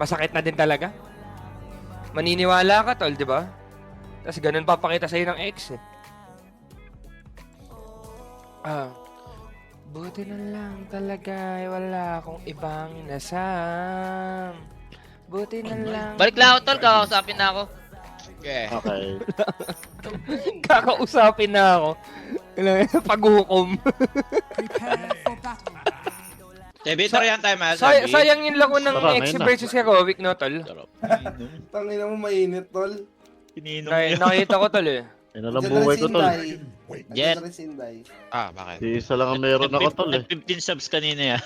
masakit na din talaga. Maniniwala ka, tol, di ba? Tapos ganun papakita sa'yo ng ex, eh. Buti na lang talaga, wala akong ibang nasam. Buti na lang. Balik lang ako, tol. Kakausapin na ako. Okay. Okay. Kakausapin na ako. Paghukom. Victor yan tayo, Mas. Sayang yung lako ng Tara, ex ngayon na. versus Heroic, no, tol? Tangina mo mainit, tol. Pininom niya. Nakita ko, tol, eh. Yan na lang buhay ko, tol. Jet. Jet. Sinday. Bakit? Si isa lang ang meron ako, tol, eh. 15 subs kanina yan.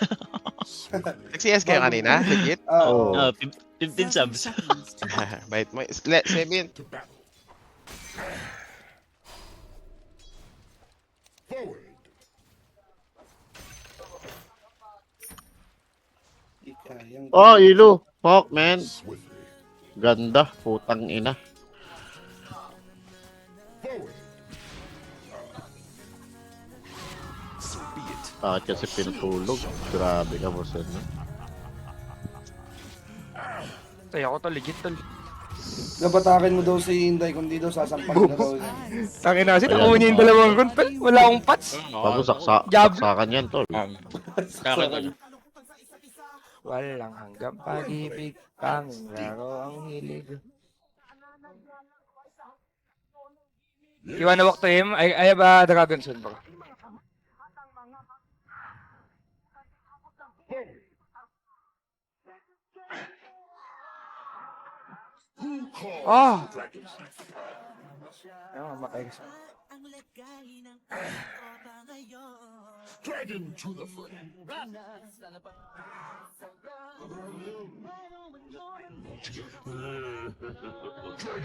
Nag-CS kayo kanina? Legit? Oo. 15 subs. Bait mo. Sebin. Oh, Ilu. Fuck, man. Ganda. Putang ina. Kasi pinatulog. Grabe ka, boss. Tay ako, tol, legit, tol. Nabatakin mo daw si Inday kung di daw sasampalin na daw niya. Tangin na kasi, nakuha niya yung dalawang round, tol. Wala akong pats. Bago Jab. saksakan yan, tol. Walang hanggang pag-ibig, panglaro ang hilig. You wanna walk to him? I have a dragon soon, bro. Oh! Ayaw, mamatay ka siya.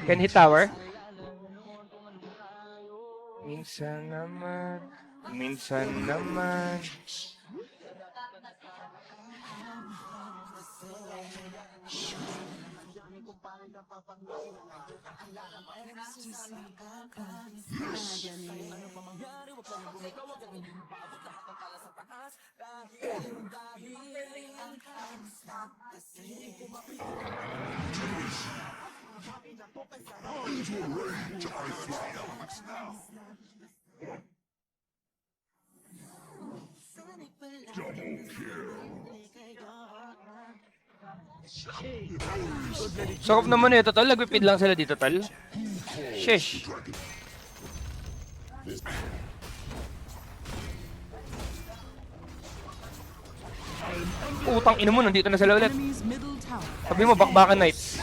Can hit tower? Minsan naman. Sakop naman ito, tol. Nagpipid lang sila dito, tol. Sheesh. Utang ina mo, nandito na sila ulit. Sabi mo, bakbakan Knights.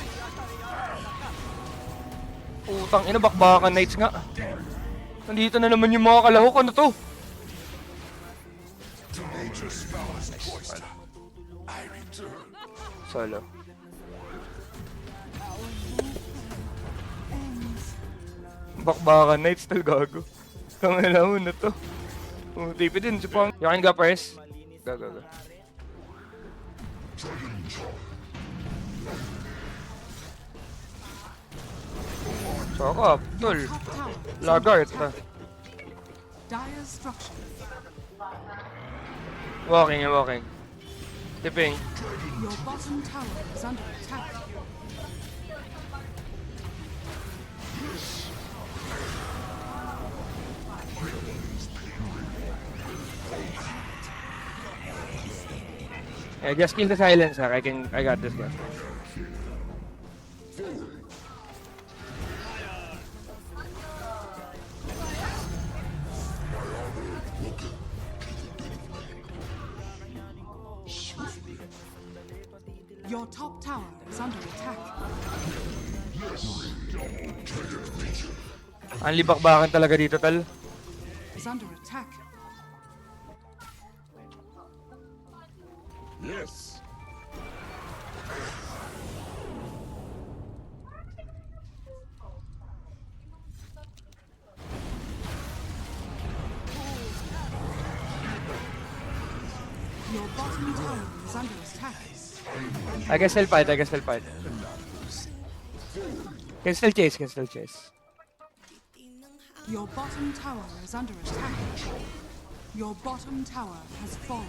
Utang ina, bakbakan Knights nga. Nandito na naman yung mga kalahok. Ano to? Solo. Bakbakan Knights, tal gago. Kamala mo na to. Tipi din, supang. Yakin ka, Pres. Go. Sakap, tol. Lagart na. Walking. Tipping. Your bottom tower is under attack. Yeah, just kill the silencer. I got this guy. Your top tower is under attack. Ang libak-bakan talaga dito, tal. Is under attack. Yes. Your bottom tower is under attack. I can still fight. Can still chase. Your bottom tower is under attack. Your bottom tower has fallen.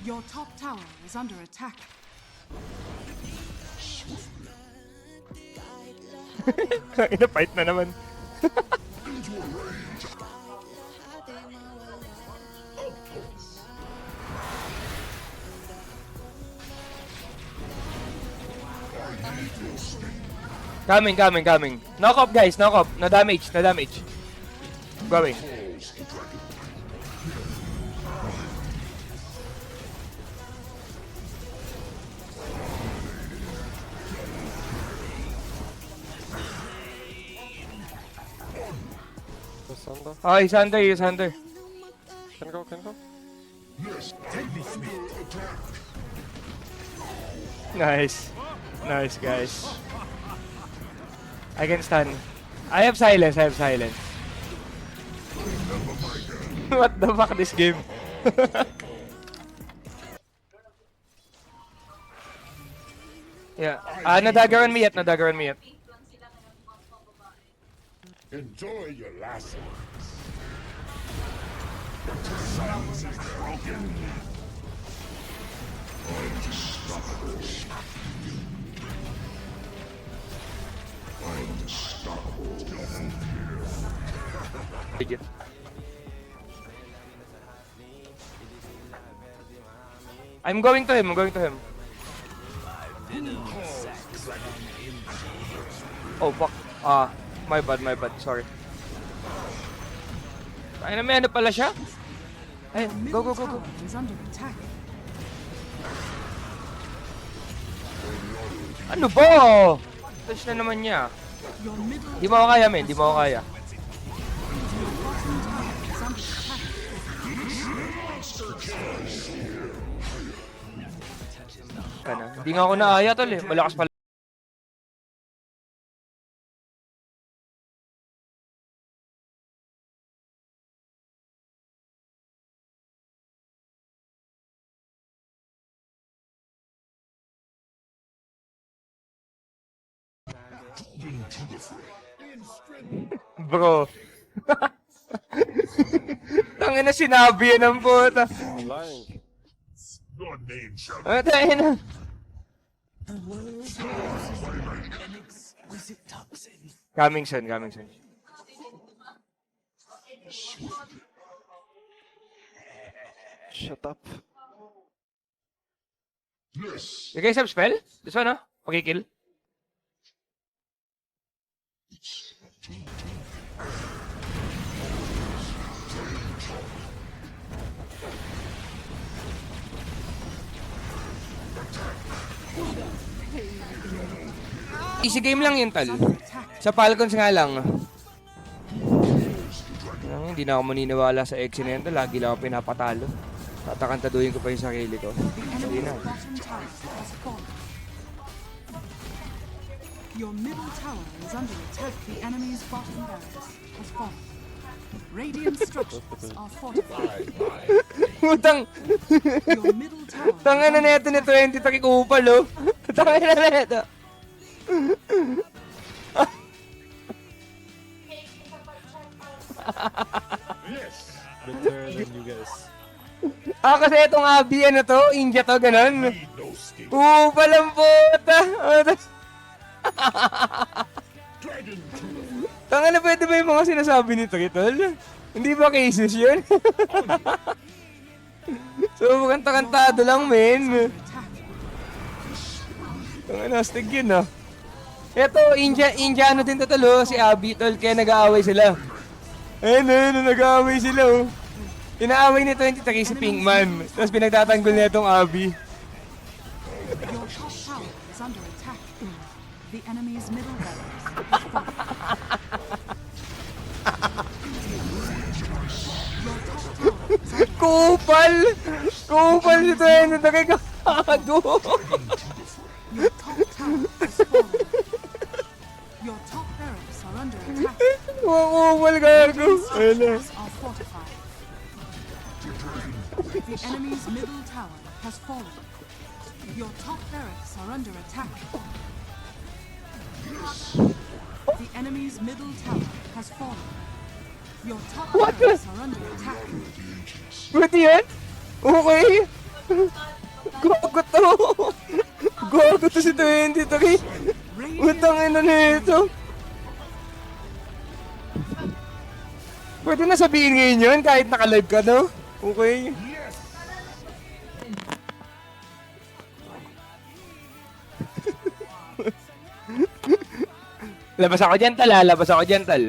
Your top tower is under attack. Ina-fight na naman. Coming. Knock up, guys. Knock up. No damage. Going. Oh, he's under. Can go. Nice, guys. I can stun. I have silence. What the fuck, this game? Yeah. Nadagaran me yet. Enjoy your last one. I'm going to him. Oh fuck. My bad. Sorry. Ay na, may ano pala siya? Ay, go. Tower is under attack. Ano ba? Touch na naman niya. Your middle Di mo ako kaya, men. Di mo ako kaya. your bottom tower is under attack. Kana. Hindi nga ako naaya, tol eh. Malakas pala. Bro. Tangin na sinabi yan ang puta. Lying. Your name shall Tangin na. Coming soon. Shut up. You guys have spell? This one, huh? Kill. Easy game lang yun, tal. Sa Falcons nga lang. Hindi na ako maniniwala sa X na yun, tal. Lagi lang ako pinapatalo. Tatakantaduhin ko pa yung sarili ko. Hindi na. Bottom tower has fallen. Your middle tower is under attack. The enemy's bottom barracks has fallen. Radiant structures are fortified. Putang! Your middle tower is Tangan na under neto ni 20 takikupal, oh. Tangan na neto. Better than you guys. Kasi itong Abby, ano to? India to, ganun. Kupal ang puta. Tangan na, pwede ba yung mga sinasabi nito, Kitol? Hindi ba cases yun? So, kanta-kantado lang, men. Tangan na, astig yun, ah. Eto, Indiano din to, tol, si Abby, tol, kaya nag-aaway sila. Ayun, nag-aaway sila, oh. Inaaway ni 20 taki si Pinkman. Tapos pinagtatanggol niya itong Abby. Your top tower is under attack. The enemy's middle barracks has fallen. Your top tower is under Kupal! Kupal si 20 taki kakago. Your top tower has fallen. Your top barracks are under attack. Kupal gago. Ayun. Structures are fortified. The enemy's middle tower has fallen. Your top barracks are under attack. The enemy's middle tower has fallen. Your top What the- barracks are under attack. Pwede yan? Okay. Gogo to. Gogo to si 23. Utang ina nito. Pwede na sabihin ngayon yun kahit naka-live ka, no? Okay. Labas ako dyan, tal. Labas ako dyan, tal.